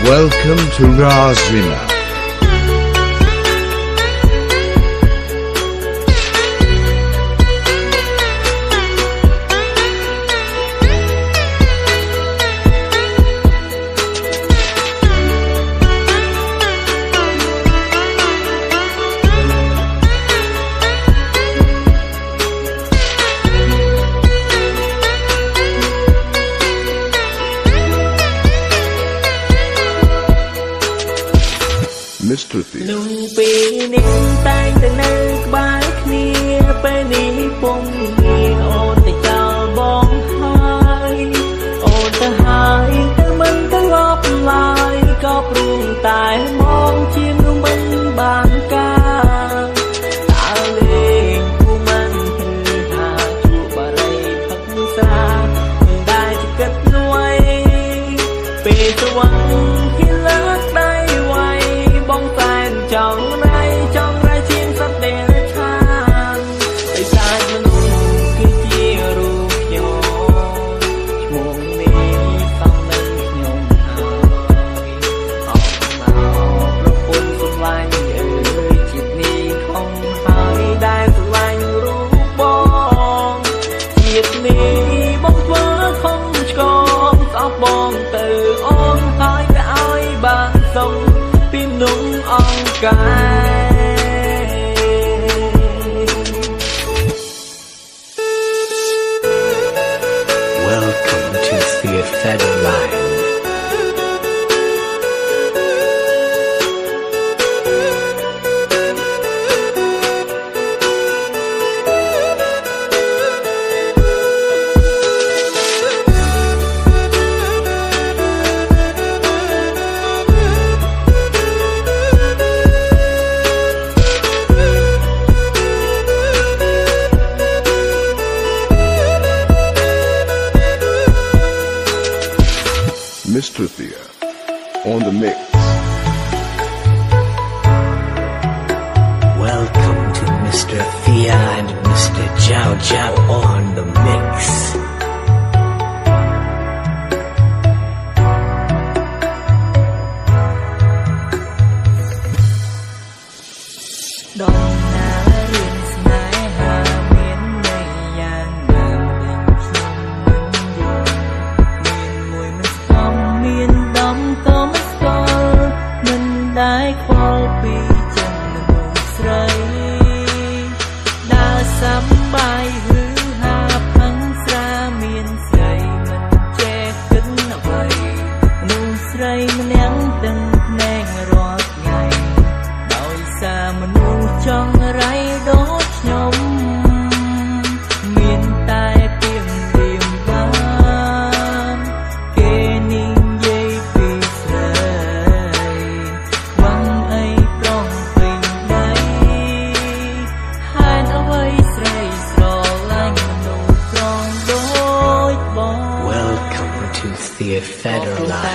Welcome to Razrima. Mr. Thea. នឹងពេលនេះតែងតែនៅក្បែរគ្នាពេលនេះពុំមានអូនតែចោលបងហើយអូនទៅហើយទៅមិនទៅលប់ឡើយក៏ព្រមតែមองជាមនុស្សមិនបានការតើលេងគូមិនគឺថាជួបបារីផឹកស្រាមិនដែលជាគិតនួយពេលស្វាំងគេលើកដៃវាយបងតែនចង់រៃជាងសត្វដែលឆានដោយសារមនុស្សគឺជារូបខ្ញុំឈ្មោះនេះសំនឹងខ្ញុំហើយអត់មកប្រពន្ធស្រឡាញ់អើយជាតិនេះខំហើយដែលស្រឡាញ់រូបបងជាតិនេះបងធ្វើខំឆ្កងស្អប់បងទៅអូនហើយទៅឲ្យបានសុំពីមនុស្សអង្គការ Welcome to Thea Federline. Mr. Thea on the mix. Welcome to Mr. Thea and Mr. Jiao Jiao on the mix. Thea Federline.